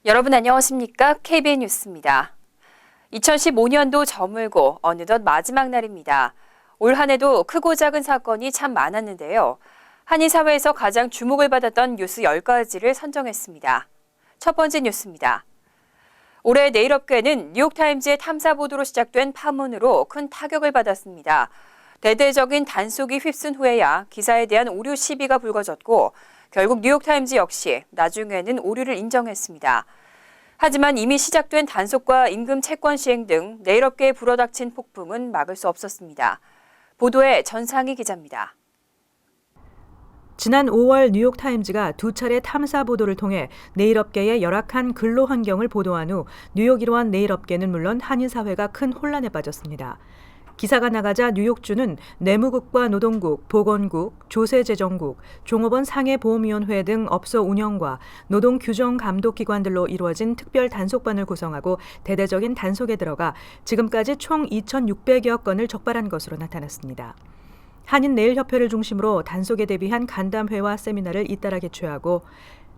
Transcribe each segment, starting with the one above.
여러분 안녕하십니까? KBN 뉴스입니다. 2015년도 저물고 어느덧 마지막 날입니다. 올 한 해도 크고 작은 사건이 참 많았는데요. 한인 사회에서 가장 주목을 받았던 뉴스 10가지를 선정했습니다. 첫 번째 뉴스입니다. 올해 내일업계는 뉴욕타임즈의 탐사 보도로 시작된 파문으로 큰 타격을 받았습니다. 대대적인 단속이 휩쓴 후에야 기사에 대한 오류 시비가 불거졌고 결국 뉴욕타임즈 역시 나중에는 오류를 인정했습니다. 하지만 이미 시작된 단속과 임금 채권 시행 등 내일업계에 불어닥친 폭풍은 막을 수 없었습니다. 보도에 전상희 기자입니다. 지난 5월 뉴욕타임즈가 두 차례 탐사 보도를 통해 내일업계의 열악한 근로 환경을 보도한 후 뉴욕 일원 내일업계는 물론 한인 사회가 큰 혼란에 빠졌습니다. 기사가 나가자 뉴욕주는 내무국과 노동국, 보건국, 조세재정국, 종업원 상해보험위원회 등 업소 운영과 노동규정감독기관들로 이루어진 특별 단속반을 구성하고 대대적인 단속에 들어가 지금까지 총 2,600여 건을 적발한 것으로 나타났습니다. 한인내일협회를 중심으로 단속에 대비한 간담회와 세미나를 잇따라 개최하고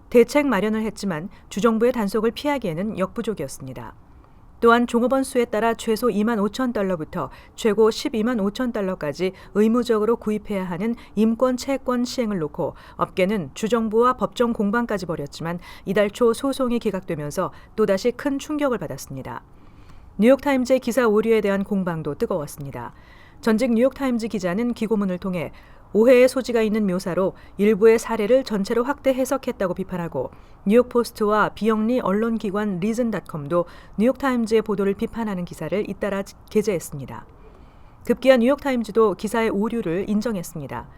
대책 마련을 했지만 주정부의 단속을 피하기에는 역부족이었습니다. 또한 종업원 수에 따라 최소 2만 5천 달러부터 최고 12만 5천 달러까지 의무적으로 구입해야 하는 임권 채권 시행을 놓고 업계는 주정부와 법정 공방까지 벌였지만 이달 초 소송이 기각되면서 또다시 큰 충격을 받았습니다. 뉴욕타임즈의 기사 오류에 대한 공방도 뜨거웠습니다. 전직 뉴욕타임즈 기자는 기고문을 통해 오해의 소지가 있는 묘사로 일부의 사례를 전체로 확대 해석했다고 비판하고 뉴욕포스트와 비영리 언론기관 리즌닷컴도 뉴욕타임즈의 보도를 비판하는 기사를 잇따라 게재했습니다. 급기야 뉴욕타임즈도 기사의 오류를 인정했습니다.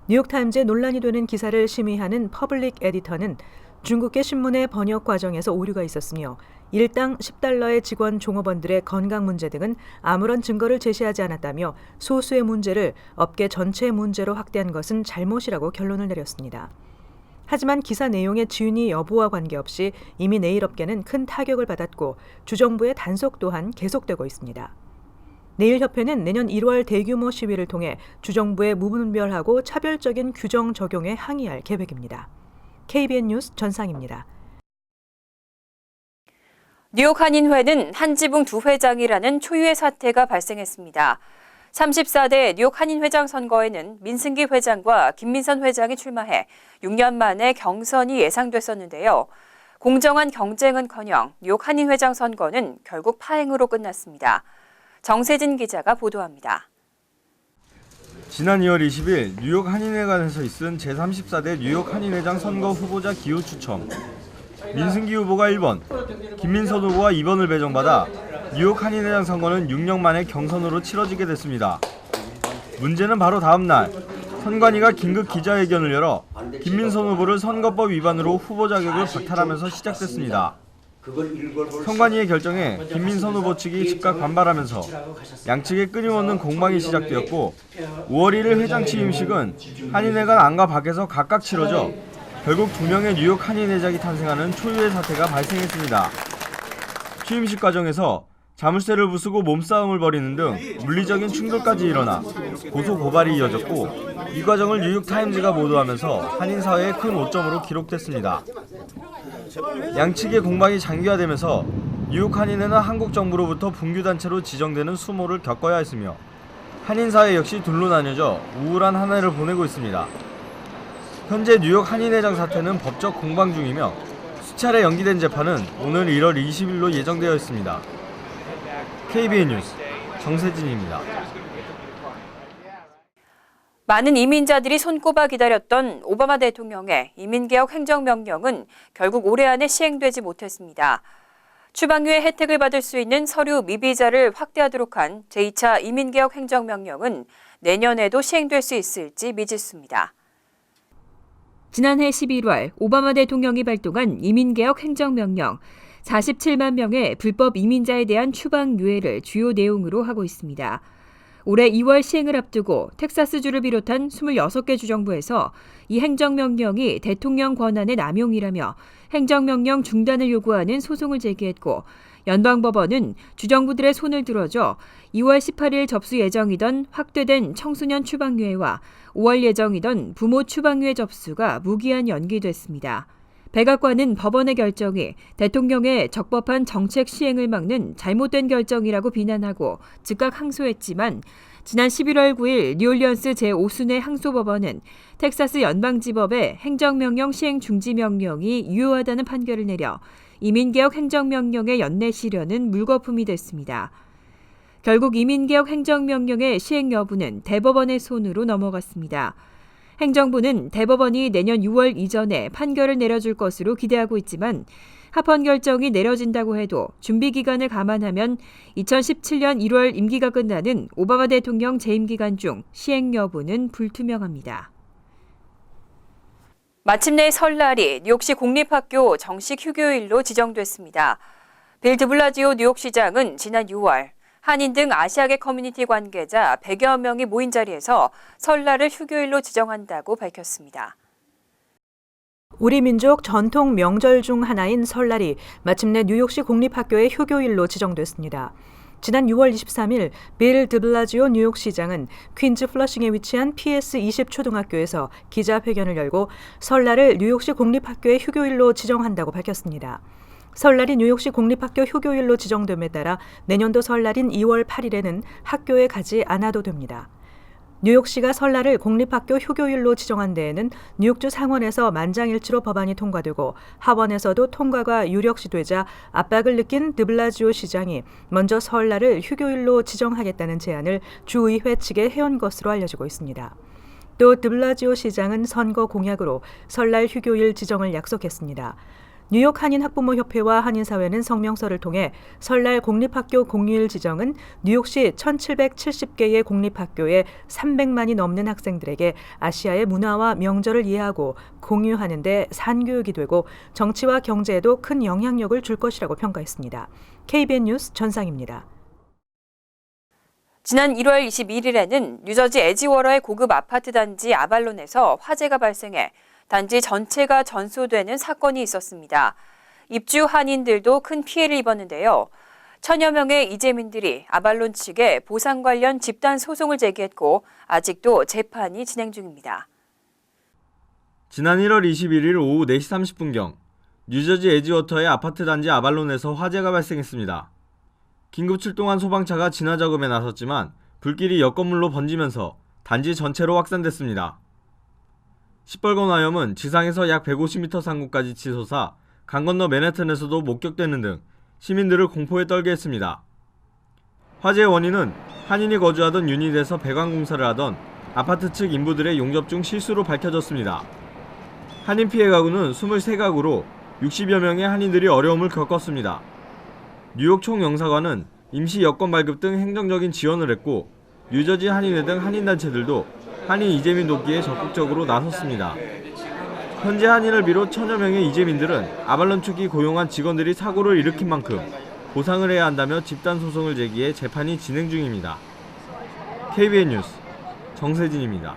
뉴욕타임즈에 논란이 되는 기사를 심의하는 퍼블릭 에디터는 중국계 신문의 번역 과정에서 오류가 있었으며 일당 10달러의 직원 종업원들의 건강 문제 등은 아무런 증거를 제시하지 않았다며 소수의 문제를 업계 전체의 문제로 확대한 것은 잘못이라고 결론을 내렸습니다. 하지만 기사 내용의 진위 여부와 관계없이 이미 내일업계는 큰 타격을 받았고 주정부의 단속 또한 계속되고 있습니다. 내일협회는 내년 1월 대규모 시위를 통해 주정부의 무분별하고 차별적인 규정 적용에 항의할 계획입니다. KBN 뉴스 전상입니다. 뉴욕 한인회는 한지붕 두 회장이라는 초유의 사태가 발생했습니다. 34대 뉴욕 한인회장 선거에는 민승기 회장과 김민선 회장이 출마해 6년 만에 경선이 예상됐었는데요. 공정한 경쟁은커녕 뉴욕 한인회장 선거는 결국 파행으로 끝났습니다. 정세진 기자가 보도합니다. 지난 2월 20일 뉴욕 한인회관에서 있은 제34대 뉴욕 한인회장 선거 후보자 기호 추첨. 민승기 후보가 1번, 김민선 후보가 2번을 배정받아 뉴욕 한인회장 선거는 6년 만에 경선으로 치러지게 됐습니다. 문제는 바로 다음 날 선관위가 긴급 기자회견을 열어 김민선 후보를 선거법 위반으로 후보 자격을 박탈하면서 시작됐습니다. 선관위의 결정에 김민선 후보 측이 즉각 반발하면서 양측의 끊임없는 공방이 시작되었고 5월 1일 회장 취임식은 한인회관 안과 밖에서 각각 치러져 결국 2명의 뉴욕 한인회장이 탄생하는 초유의 사태가 발생했습니다. 취임식 과정에서 자물쇠를 부수고 몸싸움을 벌이는 등 물리적인 충돌까지 일어나 고소 고발이 이어졌고 이 과정을 뉴욕타임즈가 보도하면서 한인사회의 큰 오점으로 기록됐습니다. 양측의 공방이 장기화되면서 뉴욕 한인회는 한국 정부로부터 분규단체로 지정되는 수모를 겪어야 했으며 한인사회 역시 둘로 나뉘어져 우울한 한 해를 보내고 있습니다. 현재 뉴욕 한인회장 사태는 법적 공방 중이며 수차례 연기된 재판은 오늘 1월 20일로 예정되어 있습니다. KBN 뉴스 정세진입니다. 많은 이민자들이 손꼽아 기다렸던 오바마 대통령의 이민개혁 행정명령은 결국 올해 안에 시행되지 못했습니다. 추방유예 혜택을 받을 수 있는 서류 미비자를 확대하도록 한 제2차 이민개혁 행정명령은 내년에도 시행될 수 있을지 미지수입니다. 지난해 11월 오바마 대통령이 발동한 이민개혁 행정명령 47만 명의 불법 이민자에 대한 추방 유예를 주요 내용으로 하고 있습니다. 올해 2월 시행을 앞두고 텍사스주를 비롯한 26개 주정부에서 이 행정명령이 대통령 권한의 남용이라며 행정명령 중단을 요구하는 소송을 제기했고 연방법원은 주정부들의 손을 들어줘 2월 18일 접수 예정이던 확대된 청소년 추방유예와 5월 예정이던 부모 추방유예 접수가 무기한 연기됐습니다. 백악관은 법원의 결정이 대통령의 적법한 정책 시행을 막는 잘못된 결정이라고 비난하고 즉각 항소했지만 지난 11월 9일 뉴올리언스 제5순회 항소법원은 텍사스 연방지법의 행정명령 시행 중지 명령이 유효하다는 판결을 내려 이민개혁 행정명령의 연내 실현은 물거품이 됐습니다. 결국 이민개혁 행정명령의 시행 여부는 대법원의 손으로 넘어갔습니다. 행정부는 대법원이 내년 6월 이전에 판결을 내려줄 것으로 기대하고 있지만 합헌 결정이 내려진다고 해도 준비 기간을 감안하면 2017년 1월 임기가 끝나는 오바마 대통령 재임 기간 중 시행 여부는 불투명합니다. 마침내 설날이 뉴욕시 공립학교 정식 휴교일로 지정됐습니다. 빌 드블라지오 뉴욕시장은 지난 6월 한인 등 아시아계 커뮤니티 관계자 100여 명이 모인 자리에서 설날을 휴교일로 지정한다고 밝혔습니다. 우리 민족 전통 명절 중 하나인 설날이 마침내 뉴욕시 공립학교의 휴교일로 지정됐습니다. 지난 6월 23일 빌 드블라지오 뉴욕시장은 퀸즈 플러싱에 위치한 PS20 초등학교에서 기자회견을 열고 설날을 뉴욕시 공립학교의 휴교일로 지정한다고 밝혔습니다. 설날이 뉴욕시 공립학교 휴교일로 지정됨에 따라 내년도 설날인 2월 8일에는 학교에 가지 않아도 됩니다. 뉴욕시가 설날을 공립학교 휴교일로 지정한 데에는 뉴욕주 상원에서 만장일치로 법안이 통과되고 하원에서도 통과가 유력시되자 압박을 느낀 드블라지오 시장이 먼저 설날을 휴교일로 지정하겠다는 제안을 주의회 측에 해온 것으로 알려지고 있습니다. 또 드블라지오 시장은 선거 공약으로 설날 휴교일 지정을 약속했습니다. 뉴욕 한인학부모협회와 한인사회는 성명서를 통해 설날 공립학교 공휴일 지정은 뉴욕시 1770개의 공립학교에 300만이 넘는 학생들에게 아시아의 문화와 명절을 이해하고 공유하는 데 산교육이 되고 정치와 경제에도 큰 영향력을 줄 것이라고 평가했습니다. KBN 뉴스 전상입니다. 지난 1월 21일에는 뉴저지 에지워러의 고급 아파트 단지 아발론에서 화재가 발생해 단지 전체가 전소되는 사건이 있었습니다. 입주 한인들도 큰 피해를 입었는데요. 천여 명의 이재민들이 아발론 측에 보상 관련 집단 소송을 제기했고 아직도 재판이 진행 중입니다. 지난 1월 21일 오후 4시 30분경 뉴저지 에지워터의 아파트 단지 아발론에서 화재가 발생했습니다. 긴급 출동한 소방차가 진화 작업에 나섰지만 불길이 옆 건물로 번지면서 단지 전체로 확산됐습니다. 시뻘건 화염은 지상에서 약 150m 상공까지 치솟아 강 건너 맨해튼에서도 목격되는 등 시민들을 공포에 떨게 했습니다. 화재의 원인은 한인이 거주하던 유닛에서 배관 공사를 하던 아파트 측 인부들의 용접 중 실수로 밝혀졌습니다. 한인 피해 가구는 23가구로 60여 명의 한인들이 어려움을 겪었습니다. 뉴욕 총영사관은 임시 여건 발급 등 행정적인 지원을 했고 뉴저지 한인회 등 한인단체들도 한인 이재민 돕기에 적극적으로 나섰습니다. 현재 한인을 비롯 천여 명의 이재민들은 아발론 측이 고용한 직원들이 사고를 일으킨 만큼 보상을 해야 한다며 집단 소송을 제기해 재판이 진행 중입니다. KBN 뉴스 정세진입니다.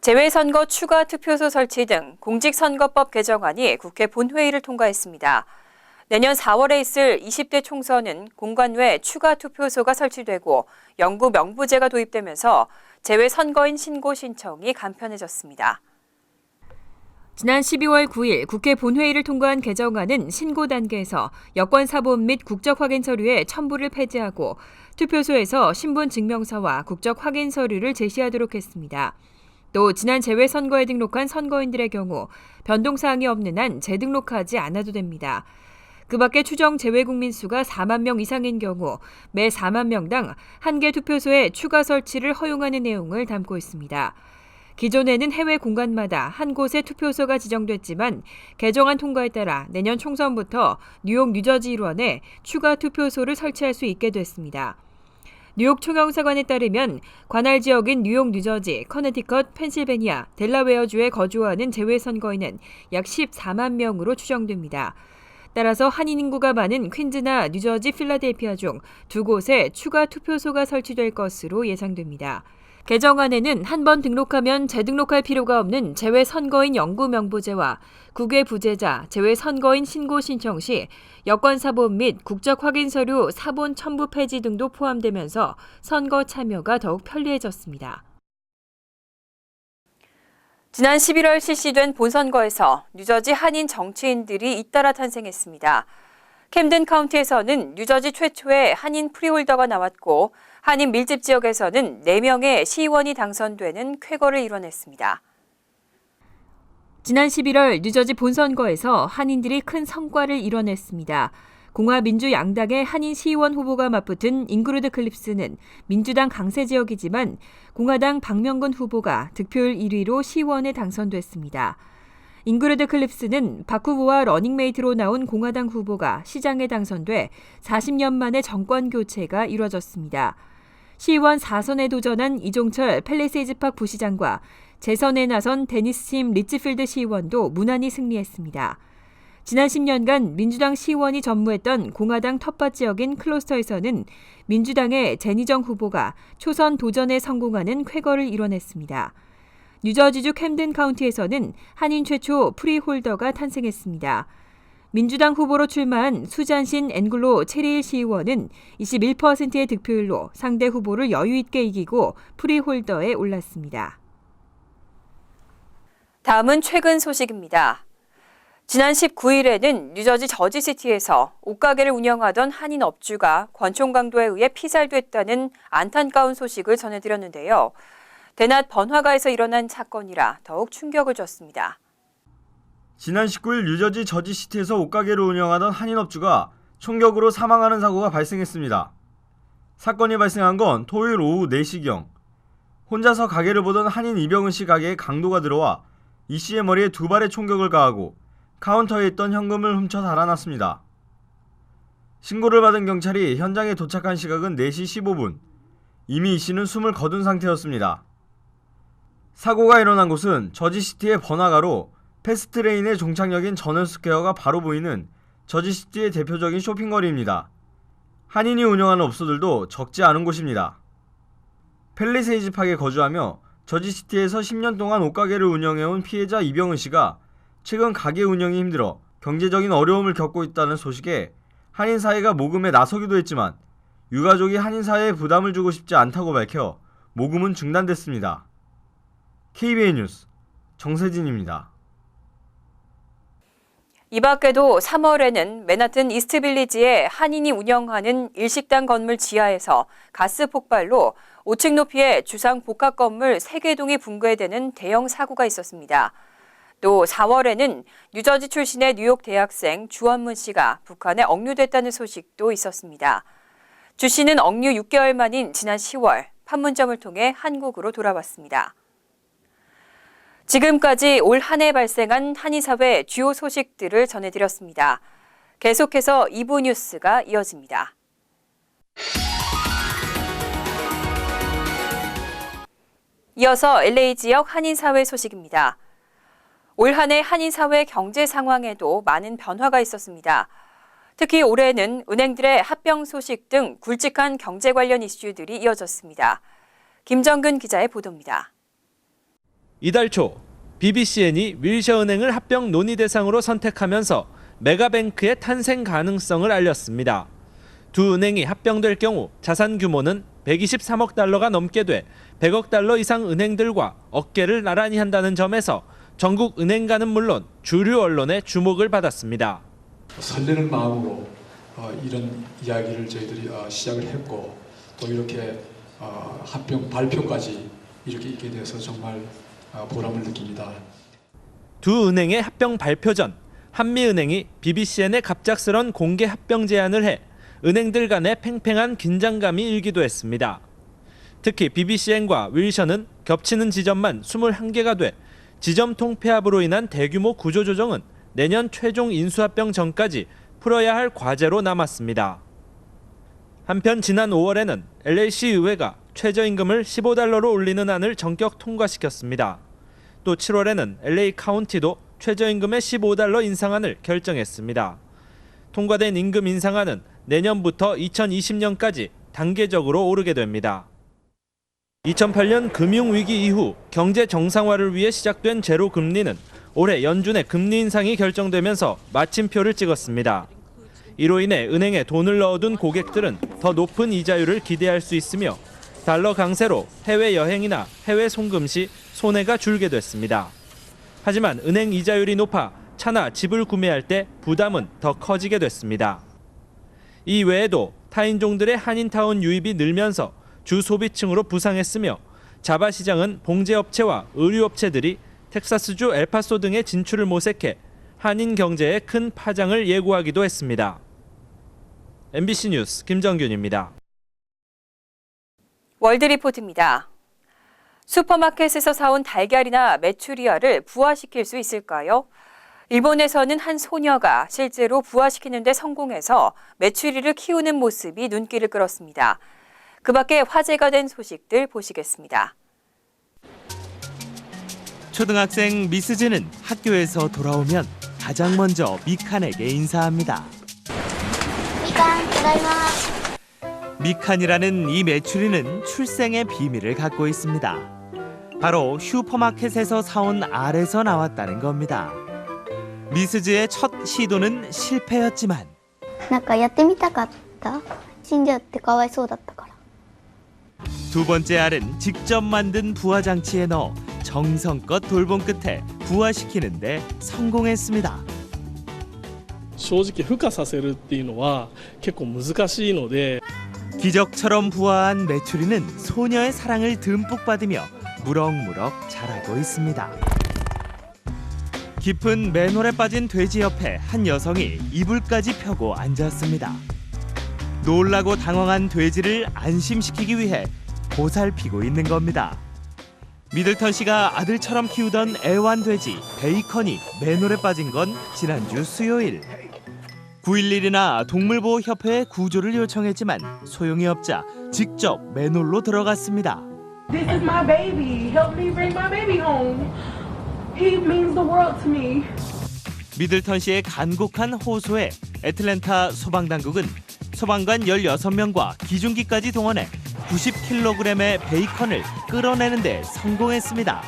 재외선거 추가 투표소 설치 등 공직선거법 개정안이 국회 본회의를 통과했습니다. 내년 4월에 있을 20대 총선은 공관 외 추가 투표소가 설치되고 영구 명부제가 도입되면서 재외선거인 신고 신청이 간편해졌습니다. 지난 12월 9일 국회 본회의를 통과한 개정안은 신고 단계에서 여권 사본 및 국적 확인 서류의 첨부를 폐지하고 투표소에서 신분 증명서와 국적 확인 서류를 제시하도록 했습니다. 또 지난 재외선거에 등록한 선거인들의 경우 변동사항이 없는 한 재등록하지 않아도 됩니다. 그 밖에 추정 재외국민 수가 4만 명 이상인 경우 매 4만 명당 1개 투표소에 추가 설치를 허용하는 내용을 담고 있습니다. 기존에는 해외 공간마다 한 곳의 투표소가 지정됐지만 개정안 통과에 따라 내년 총선부터 뉴욕 뉴저지 일원에 추가 투표소를 설치할 수 있게 됐습니다. 뉴욕 총영사관에 따르면 관할 지역인 뉴욕 뉴저지, 커네티컷, 펜실베니아, 델라웨어주에 거주하는 재외선거인은 약 14만 명으로 추정됩니다. 따라서 한인 인구가 많은 퀸즈나 뉴저지, 필라델피아 중 두 곳에 추가 투표소가 설치될 것으로 예상됩니다. 개정안에는 한 번 등록하면 재등록할 필요가 없는 재외선거인 영구 명부제와 국외 부재자, 재외선거인 신고 신청 시 여권 사본 및 국적 확인 서류 사본 첨부 폐지 등도 포함되면서 선거 참여가 더욱 편리해졌습니다. 지난 11월 실시된 본선거에서 뉴저지 한인 정치인들이 잇따라 탄생했습니다. 캠든 카운티에서는 뉴저지 최초의 한인 프리홀더가 나왔고 한인 밀집 지역에서는 4명의 시의원이 당선되는 쾌거를 이뤄냈습니다. 지난 11월 뉴저지 본선거에서 한인들이 큰 성과를 이뤄냈습니다. 공화 민주 양당의 한인 시의원 후보가 맞붙은 잉그루드 클립스는 민주당 강세 지역이지만 공화당 박명근 후보가 득표율 1위로 시의원에 당선됐습니다. 잉그루드 클립스는 박 후보와 러닝메이트로 나온 공화당 후보가 시장에 당선돼 40년 만에 정권 교체가 이뤄졌습니다. 시의원 4선에 도전한 이종철 팰리세이즈팍 부시장과 재선에 나선 데니스 심 리츠필드 시의원도 무난히 승리했습니다. 지난 10년간 민주당 시의원이 전무했던 공화당 텃밭 지역인 클로스터에서는 민주당의 제니정 후보가 초선 도전에 성공하는 쾌거를 이뤄냈습니다. 뉴저지주 캠든 카운티에서는 한인 최초 프리홀더가 탄생했습니다. 민주당 후보로 출마한 수잔신 앵글로 체리일 시의원은 21%의 득표율로 상대 후보를 여유 있게 이기고 프리홀더에 올랐습니다. 다음은 최근 소식입니다. 지난 19일에는 뉴저지 저지시티에서 옷가게를 운영하던 한인 업주가 권총 강도에 의해 피살됐다는 안타까운 소식을 전해드렸는데요. 대낮 번화가에서 일어난 사건이라 더욱 충격을 줬습니다. 지난 19일 뉴저지 저지시티에서 옷가게를 운영하던 한인 업주가 총격으로 사망하는 사고가 발생했습니다. 사건이 발생한 건 토요일 오후 4시경. 혼자서 가게를 보던 한인 이병은 씨 가게에 강도가 들어와 이 씨의 머리에 2발의 총격을 가하고 카운터에 있던 현금을 훔쳐 달아났습니다. 신고를 받은 경찰이 현장에 도착한 시각은 4시 15분. 이미 이 씨는 숨을 거둔 상태였습니다. 사고가 일어난 곳은 저지시티의 번화가로 패스트레인의 종착역인 저널스퀘어가 바로 보이는 저지시티의 대표적인 쇼핑거리입니다. 한인이 운영하는 업소들도 적지 않은 곳입니다. 팰리세이즈팍에 거주하며 저지시티에서 10년 동안 옷가게를 운영해온 피해자 이병은 씨가 최근 가게 운영이 힘들어 경제적인 어려움을 겪고 있다는 소식에 한인 사회가 모금에 나서기도 했지만 유가족이 한인 사회에 부담을 주고 싶지 않다고 밝혀 모금은 중단됐습니다. KBN 뉴스 정세진입니다. 이 밖에도 3월에는 맨하튼 이스트빌리지의 한인이 운영하는 일식당 건물 지하에서 가스 폭발로 5층 높이의 주상 복합 건물 3개 동이 붕괴되는 대형 사고가 있었습니다. 또 4월에는 뉴저지 출신의 뉴욕 대학생 주원문 씨가 북한에 억류됐다는 소식도 있었습니다. 주 씨는 억류 6개월 만인 지난 10월 판문점을 통해 한국으로 돌아왔습니다. 지금까지 올 한 해 발생한 한인사회 주요 소식들을 전해드렸습니다. 계속해서 2부 뉴스가 이어집니다. 이어서 LA 지역 한인사회 소식입니다. 올 한 해 한인사회 경제 상황에도 많은 변화가 있었습니다. 특히 올해는 은행들의 합병 소식 등 굵직한 경제 관련 이슈들이 이어졌습니다. 김정근 기자의 보도입니다. 이달 초 BBCN이 윌셔은행을 합병 논의 대상으로 선택하면서 메가뱅크의 탄생 가능성을 알렸습니다. 두 은행이 합병될 경우 자산 규모는 123억 달러가 넘게 돼 100억 달러 이상 은행들과 어깨를 나란히 한다는 점에서 전국 은행가는 물론 주류 언론의 주목을 받았습니다. 설레는 마음으로 이런 이야기를 저희들이 시작을 했고 또 이렇게 합병 발표까지 이렇게 있게 돼서 정말 보람을 느낍니다. 두 은행의 합병 발표 전 한미은행이 BBCN의 갑작스런 공개 합병 제안을 해 은행들 간의 팽팽한 긴장감이 일기도 했습니다. 특히 BBCN과 윌셔는 겹치는 지점만 21개가 돼 지점 통폐합으로 인한 대규모 구조조정은 내년 최종 인수합병 전까지 풀어야 할 과제로 남았습니다. 한편 지난 5월에는 LA시 의회가 최저임금을 $15로 올리는 안을 전격 통과시켰습니다. 또 7월에는 LA 카운티도 최저임금의 $15 인상안을 결정했습니다. 통과된 임금 인상안은 내년부터 2020년까지 단계적으로 오르게 됩니다. 2008년 금융위기 이후 경제 정상화를 위해 시작된 제로금리는 올해 연준의 금리 인상이 결정되면서 마침표를 찍었습니다. 이로 인해 은행에 돈을 넣어둔 고객들은 더 높은 이자율을 기대할 수 있으며 달러 강세로 해외여행이나 해외 송금 시 손해가 줄게 됐습니다. 하지만 은행 이자율이 높아 차나 집을 구매할 때 부담은 더 커지게 됐습니다. 이 외에도 타인종들의 한인타운 유입이 늘면서 주 소비층으로 부상했으며 자바 시장은 봉제업체와 의류업체들이 텍사스주 엘파소 등의 진출을 모색해 한인 경제에 큰 파장을 예고하기도 했습니다. MBC 뉴스 김정균입니다. 월드리포트입니다. 슈퍼마켓에서 사온 달걀이나 메추리알을 부화시킬 수 있을까요? 일본에서는 한 소녀가 실제로 부화시키는 데 성공해서 메추리를 키우는 모습이 눈길을 끌었습니다. 그 밖에 화제가 된 소식들 보시겠습니다. 초등학생 미스즈는 학교에서 돌아오면 가장 먼저 미칸에게 인사합니다. 미칸, 따다이마. 미칸이라는 이 메추리는 출생의 비밀을 갖고 있습니다. 바로 슈퍼마켓에서 사온 알에서 나왔다는 겁니다. 미스즈의 첫 시도는 실패였지만 なんかやってみたかった。死んじゃってかわいそうだったから。 두 번째 알은 직접 만든 부화 장치에 넣어 정성껏 돌본 끝에 부화시키는데 성공했습니다. 正直孵化させるっていうのは結構難しいので 기적처럼 부화한 메추리는 소녀의 사랑을 듬뿍 받으며 무럭무럭 자라고 있습니다. 깊은 맨홀에 빠진 돼지 옆에 한 여성이 이불까지 펴고 앉았습니다. 놀라고 당황한 돼지를 안심시키기 위해 보살피고 있는 겁니다. 미들턴 씨가 아들처럼 키우던 애완돼지 베이컨이 맨홀에 빠진 건 지난주 수요일. 911이나 동물보호협회에 구조를 요청했지만 소용이 없자 직접 맨홀로 들어갔습니다. This is my baby. Help me bring my baby home. He means the world to me. 미들턴 씨의 간곡한 호소에 애틀랜타 소방당국은 소방관 16명과 기중기까지 동원해 90kg의 베이컨을 끌어내는 데 성공했습니다.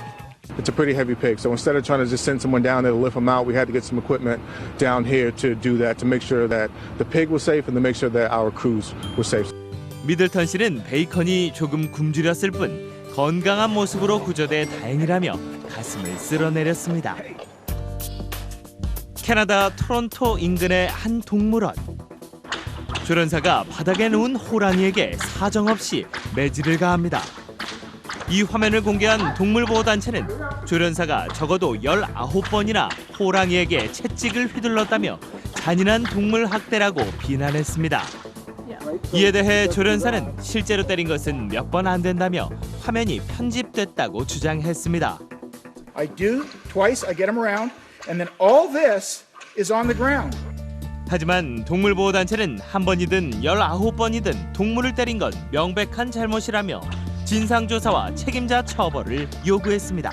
It's a pretty heavy pig, so instead of trying to just send someone down there to lift him out, we had to get some equipment down here to do that, to make sure that the pig was safe and to make sure that our crews were safe. 미들턴 씨는 베이컨이 조금 굶주렸을 뿐 건강한 모습으로 구조돼 다행이라며 가슴을 쓸어내렸습니다. 캐나다 토론토 인근의 한 동물원. 조련사가 바닥에 누운 호랑이에게 사정없이 매질을 가합니다. 이 화면을 공개한 동물보호단체는 조련사가 적어도 19번이나 호랑이에게 채찍을 휘둘렀다며 잔인한 동물 학대라고 비난했습니다. 이에 대해 조련사는 실제로 때린 것은 몇 번 안 된다며 화면이 편집됐다고 주장했습니다. I do twice, I get him around, and then all this is on the ground. 하지만 동물보호단체는 한 번이든 19번이든 동물을 때린 건 명백한 잘못이라며 진상조사와 책임자 처벌을 요구했습니다.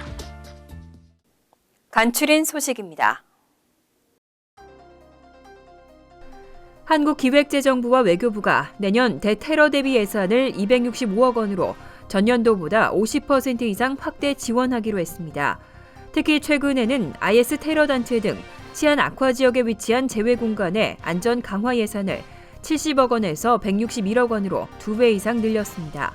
간추린 소식입니다. 한국기획재정부와 외교부가 내년 대테러 대비 예산을 265억 원으로 전년도보다 50% 이상 확대 지원하기로 했습니다. 특히 최근에는 IS 테러 단체 등 치안 악화 지역에 위치한 제외 공간의 안전 강화 예산을 70억 원에서 161억 원으로 2배 이상 늘렸습니다.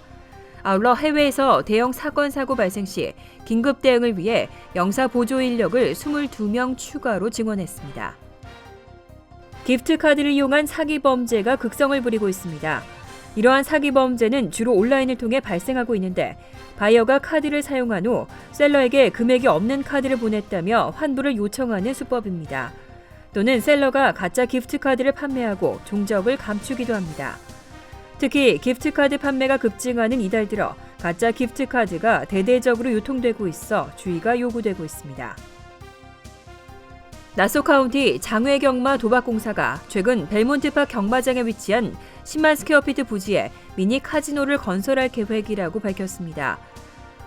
아울러 해외에서 대형 사건 사고 발생 시 긴급 대응을 위해 영사 보조 인력을 22명 추가로 증원했습니다. 기프트카드를 이용한 사기 범죄가 극성을 부리고 있습니다. 이러한 사기 범죄는 주로 온라인을 통해 발생하고 있는데 바이어가 카드를 사용한 후 셀러에게 금액이 없는 카드를 보냈다며 환불을 요청하는 수법입니다. 또는 셀러가 가짜 기프트카드를 판매하고 종적을 감추기도 합니다. 특히 기프트카드 판매가 급증하는 이달 들어 가짜 기프트카드가 대대적으로 유통되고 있어 주의가 요구되고 있습니다. 나소 카운티 장외경마 도박공사가 최근 벨몬트팍 경마장에 위치한 10만 스퀘어피트 부지에 미니 카지노를 건설할 계획이라고 밝혔습니다.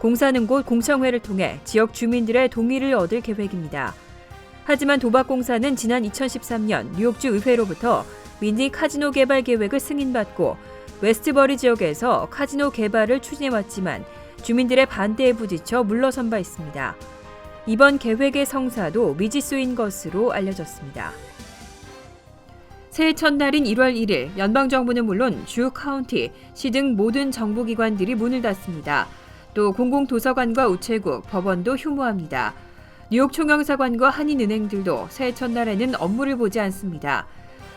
공사는 곧 공청회를 통해 지역 주민들의 동의를 얻을 계획입니다. 하지만 도박공사는 지난 2013년 뉴욕주 의회로부터 미니 카지노 개발 계획을 승인받고 웨스트버리 지역에서 카지노 개발을 추진해왔지만 주민들의 반대에 부딪혀 물러선 바 있습니다. 이번 계획의 성사도 미지수인 것으로 알려졌습니다. 새해 첫날인 1월 1일 연방정부는 물론 주 카운티, 시 등 모든 정부기관들이 문을 닫습니다. 또 공공도서관과 우체국, 법원도 휴무합니다. 뉴욕 총영사관과 한인은행들도 새해 첫날에는 업무를 보지 않습니다.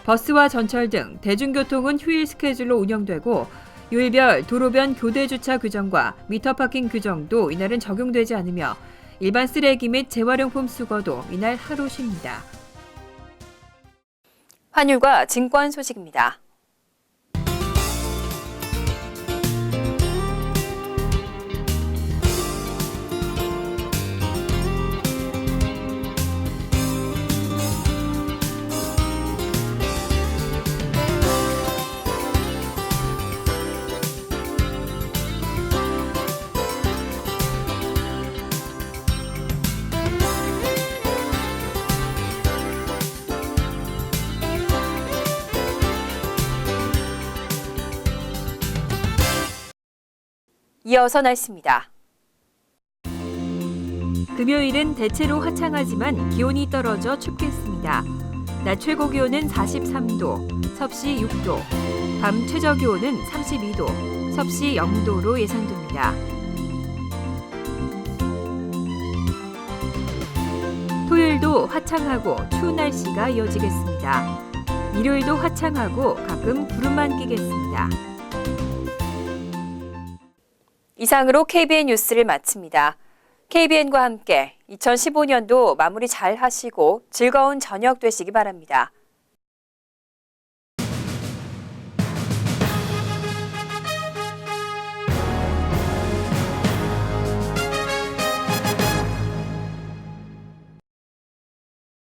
버스와 전철 등 대중교통은 휴일 스케줄로 운영되고 요일별 도로변 교대 주차 규정과 미터 파킹 규정도 이날은 적용되지 않으며 일반 쓰레기 및 재활용품 수거도 이날 하루 쉽니다. 환율과 증권 소식입니다. 이어서 날씨입니다. 금요일은 대체로 화창하지만 기온이 떨어져 춥겠습니다. 낮 최고 기온은 43도, 섭씨 6도, 밤 최저 기온은 32도, 섭씨 0도로 예상됩니다. 토요일도 화창하고 추운 날씨가 이어지겠습니다. 일요일도 화창하고 가끔 구름만 끼겠습니다. 이상으로 KBN 뉴스를 마칩니다. KBN과 함께 2015년도 마무리 잘 하시고 즐거운 저녁 되시기 바랍니다.